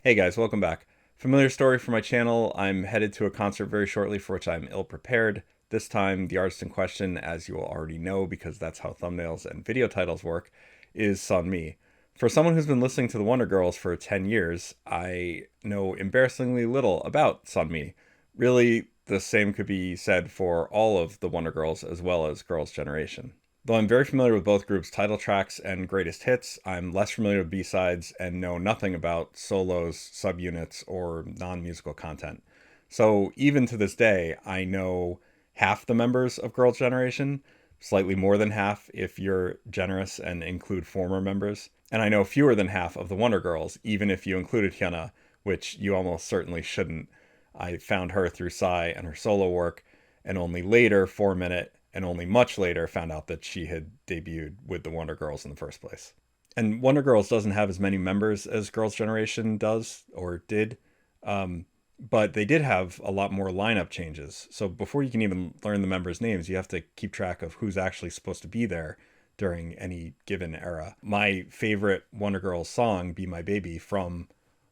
Hey guys, welcome back. Familiar story for my channel. I'm headed to a concert very shortly for which I'm ill prepared. This time, the artist in question, as you will already know because that's how thumbnails and video titles work, is SUNMI. For someone who's been listening to the Wonder Girls for 10 years, I know embarrassingly little about SUNMI. Really, the same could be said for all of the Wonder Girls as well as Girls' Generation. Though I'm very familiar with both groups' title tracks and greatest hits, I'm less familiar with B-sides and know nothing about solos, subunits, or non-musical content. So even to this day, I know half the members of Girls' Generation, slightly more than half if you're generous and include former members, and I know fewer than half of the Wonder Girls, even if you included Hyuna, which you almost certainly shouldn't. I found her through Psy and her solo work, and only later, 4 Minute, and only much later found out that she had debuted with the Wonder Girls in the first place. And Wonder Girls doesn't have as many members as Girls' Generation does, or did, but they did have a lot more lineup changes. So before you can even learn the members' names, you have to keep track of who's actually supposed to be there during any given era. My favorite Wonder Girls song, Be My Baby, from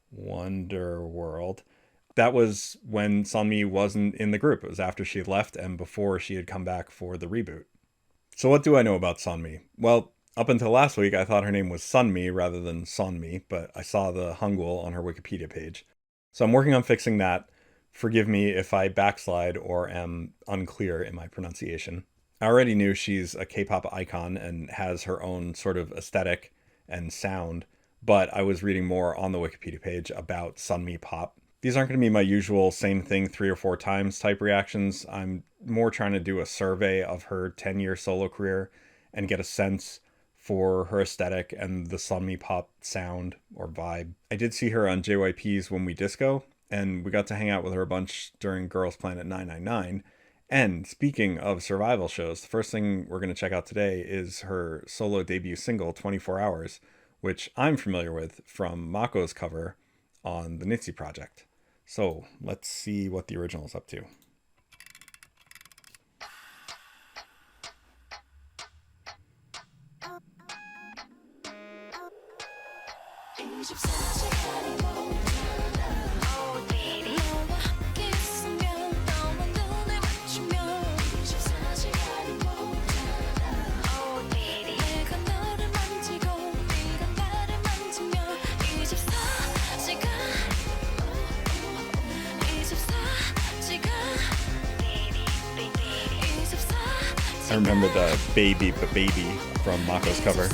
Wonder World, that was when Sunmi wasn't in the group. It was after she had left and before she had come back for the reboot. So what do I know about Sunmi? Well, up until last week, I thought her name was Sunmi rather than Sonmi, but I saw the Hangul on her Wikipedia page. So I'm working on fixing that. Forgive me if I backslide or am unclear in my pronunciation. I already knew she's a K-pop icon and has her own sort of aesthetic and sound, but I was reading more on the Wikipedia page about Sunmi pop. These aren't going to be my usual same thing 3 or 4 times type reactions. I'm more trying to do a survey of her 10-year solo career and get a sense for her aesthetic and the Sunmi pop sound or vibe. I did see her on JYP's When We Disco, and we got to hang out with her a bunch during Girls Planet 999. And speaking of survival shows, the first thing we're going to check out today is her solo debut single, 24 Hours, which I'm familiar with from Mako's cover on the Nitzy project. So let's see what the original is up to. I remember the Baby But Baby from Mako's cover.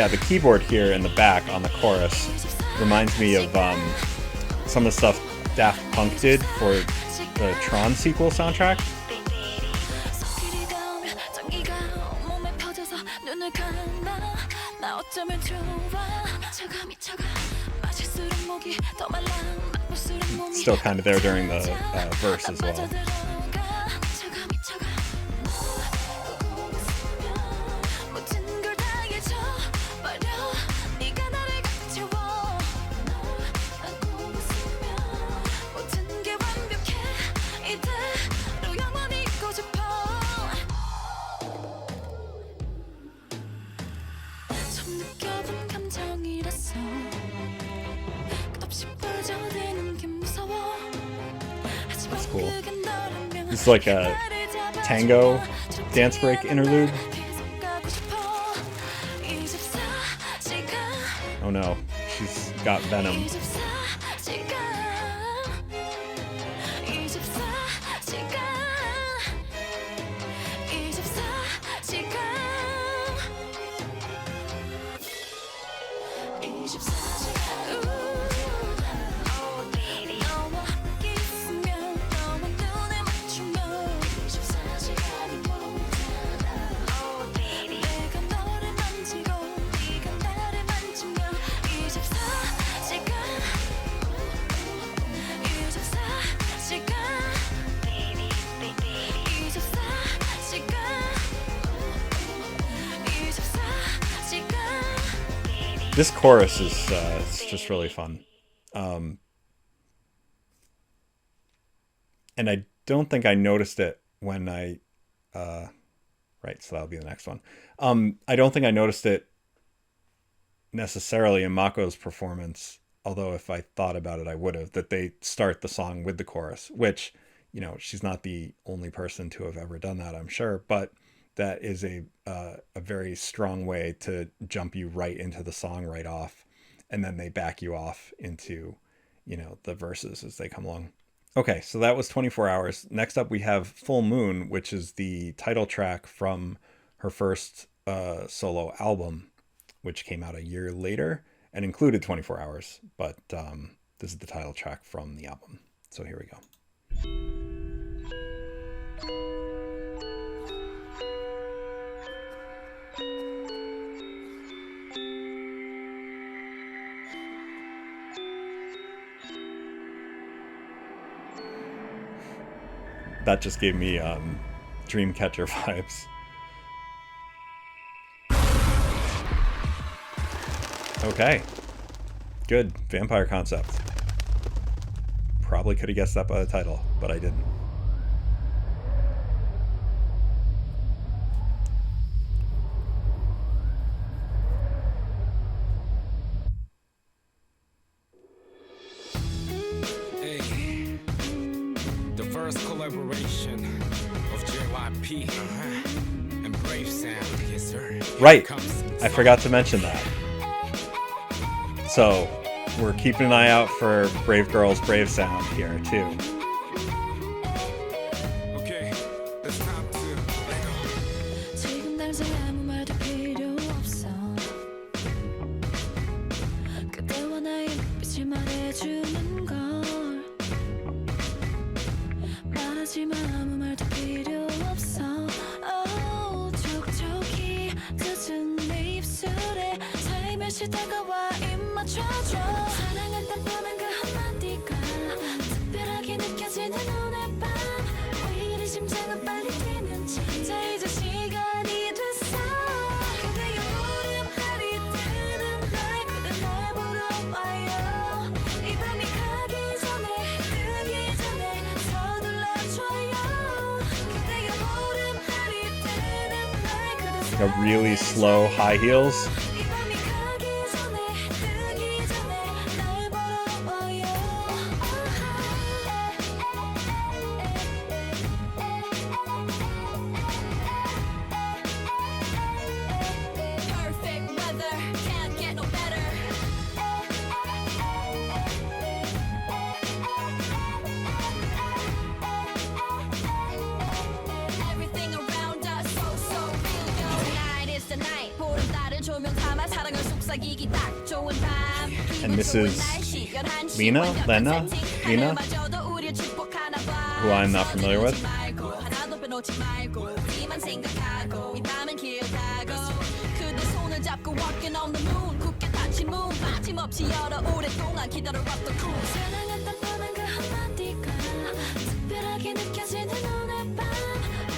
The keyboard here in the back on the chorus reminds me of some of the stuff Daft Punk did for the Tron sequel soundtrack. Still kind of there during the verse as well. That's cool. It's like a tango dance break interlude. Oh no, she's got venom. This chorus is it's just really fun. Um, and I don't think I noticed it when I right, so that'll be the next one. I don't think I noticed it necessarily in Mako's performance, although if I thought about it, I would have, that they start the song with the chorus, which, you know, she's not the only person to have ever done that, I'm sure, but that is a very strong way to jump you right into the song right off, and then they back you off into, you know, the verses as they come along. Okay, so that was 24 Hours. Next up, we have Full Moon, which is the title track from her first solo album, which came out a year later and included 24 Hours. But this is the title track from the album. So here we go. That just gave me Dreamcatcher vibes. Okay. Good. Vampire concept. Probably could have guessed that by the title, but I didn't. Hey, the first collaboration of JYP and Brave Sound, yes sir. Right. I forgot to mention that. So we're keeping an eye out for Brave Girls, Brave Sound here too. Okay, it's time to let go. 지금 당장 아무 말도 필요 없어. 그대와 나의 눈빛이 말해주는 걸. 말하지만 아무 말도 필요 없어. 촉촉히 젖은 내 입술에 살며시 다가와 입 맞춰줘. 사랑했던 뻔한 그 한마디가 특별하게 느껴지는 오늘 밤. 왜 이리 심장은 빨리 뛰는지. 자 이제 시간이 됐어. 그대의 모름 흐릿해는 날 그대 날 보러 와요. 이 밤이 가기 전에 뜨기 전에 서둘러줘요. 그대의 모름 흐릿해는 날 그대 Like a really slow high heels. 이 밤이 가기 전에 뜨기 전에 날 보러 와요. Perfect weather, can't get no better. Everything around us so real. Tonight is the night. 보름 따른 조명 담아 사랑을 속삭이기 딱 좋은 밤. And this is Lena? Lena? Lena? Who I'm not familiar with. 하나도 빼놓지 말고 우리만 생각하고 이 밤은 길다고 그대 손을 잡고 walking on the moon 굳게 닫힌 문 빠짐없이 열어 오랫동안 기다려왔던 꿈 사랑했던 뻔한 그 한마디가 특별하게 느껴지는 오늘 밤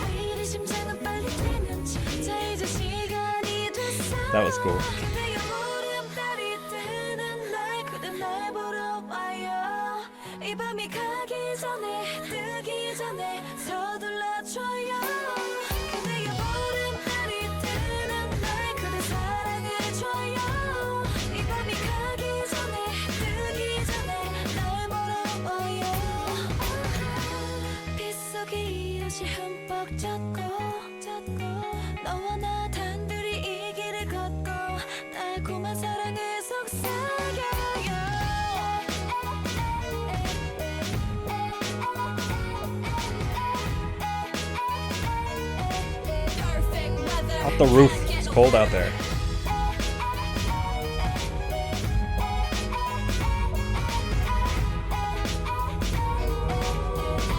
왜 이리 심장은 빨리 뛰는지 자 이제 시간이 됐어 That was cool. 그대의 모름달이 뜨는 날 그대 날 보러 와요 이 밤이 가기 전에 뜨기 전에 서둘러줘요 그대의 모름달이 뜨는 날 그대 사랑해줘요 이 밤이 가기 전에 뜨기 전에 날 보러 와요 빗속이 이어지 흠뻑 젖고 너와 나 단둘이 이 길을 걷고 달콤한 사랑을 속삭여요 Perfect weather. Off the roof. It's cold out there.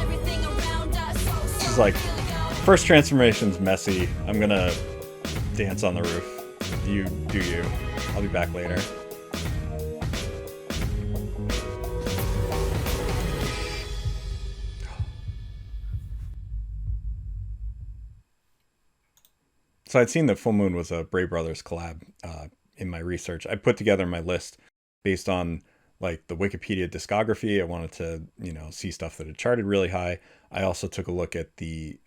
Everything around us so This is like, first transformation's messy. I'm gonna dance on the roof. You do you. I'll be back later. So I'd seen that Full Moon was a Bray Brothers collab in my research. I put together my list based on like the Wikipedia discography. I wanted to, see stuff that had charted really high. I also took a look at the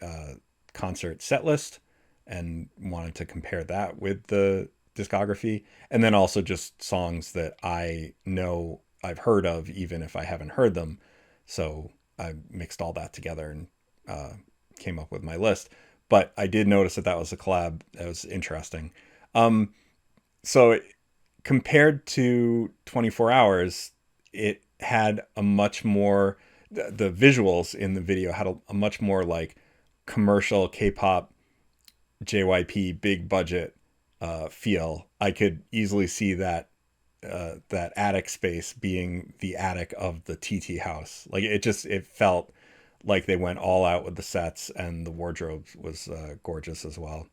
concert set list and wanted to compare that with the discography. And then also just songs that I know I've heard of, even if I haven't heard them. So I mixed all that together and came up with my list. But I did notice that was a collab. That was interesting. So compared to 24 Hours, it had a much more, the visuals in the video had a much more like commercial K-pop, JYP, big budget feel. I could easily see that attic space being the attic of the TT house. Like it felt like they went all out with the sets, and the wardrobe was gorgeous as well.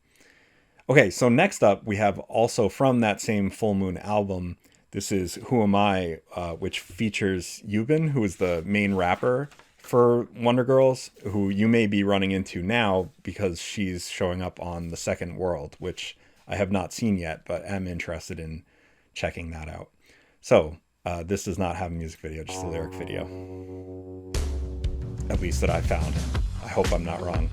Okay, so next up we have also from that same Full Moon album, this is Who Am I, which features Yubin, who is the main rapper for Wonder Girls, who you may be running into now because she's showing up on The Second World, which I have not seen yet, but am interested in checking that out. So this does not have a music video, just a lyric video. At least that I found. I hope I'm not wrong.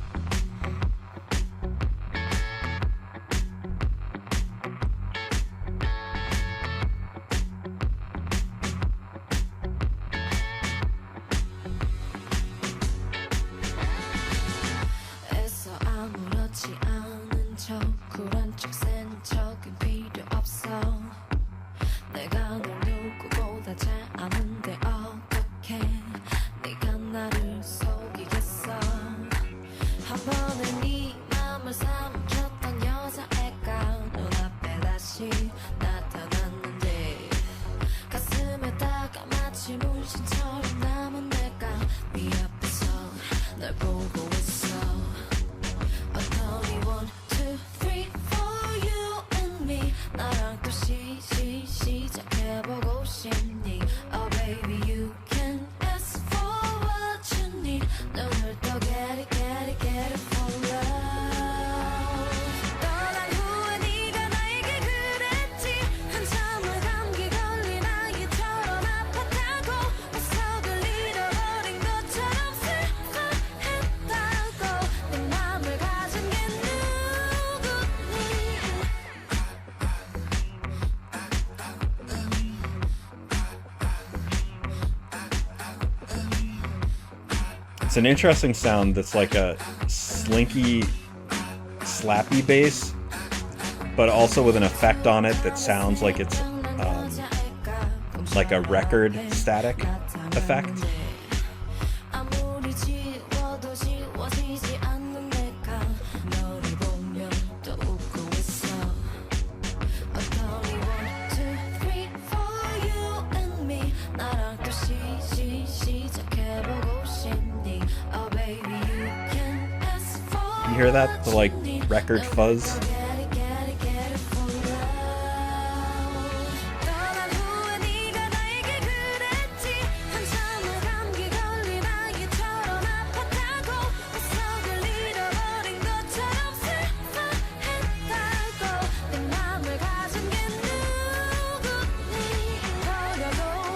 It's an interesting sound that's like a slinky, slappy bass, but also with an effect on it that sounds like it's like a record static effect. You hear that? The like record fuzz?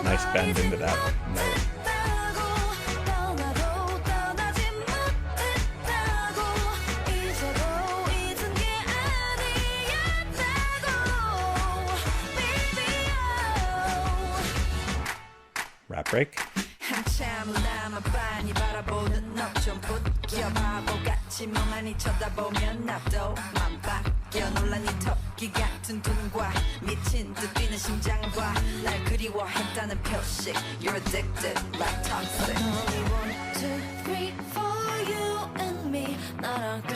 Nice bend into that note. Rap break. You're addicted like toxic. Only 1, 2, 3 for you and me. 나랑 또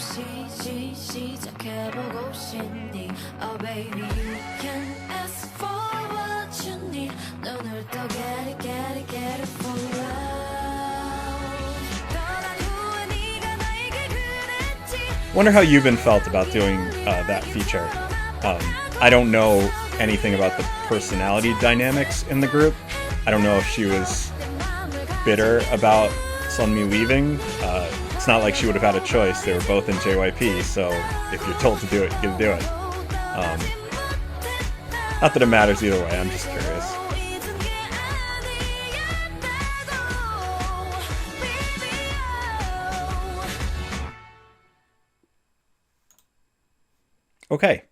시작해보고 싶니? Oh baby, you can ask for what you need. 눈을 떠 get it for love. 떠난 후에 네가 나에게 그랬지. Wonder how Yubin felt about doing that feature. I don't know anything about the personality dynamics in the group. I don't know if she was bitter about SUNMI leaving. It's not like she would have had a choice. They were both in JYP, so if you're told to do it, you can do it. Not that it matters either way, I'm just curious. 잊은 게 아니었다고 baby Okay,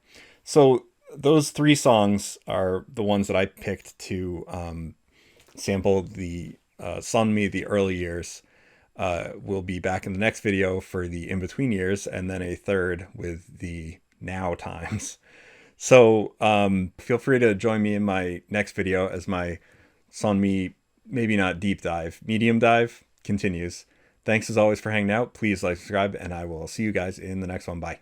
so those three songs are the ones that I picked to sample the SUNMI, the early years. We'll be back in the next video for the in-between years, and then a third with the now times. So feel free to join me in my next video as my SUNMI, maybe not deep dive, medium dive continues. Thanks as always for hanging out. Please like, subscribe, and I will see you guys in the next one. Bye.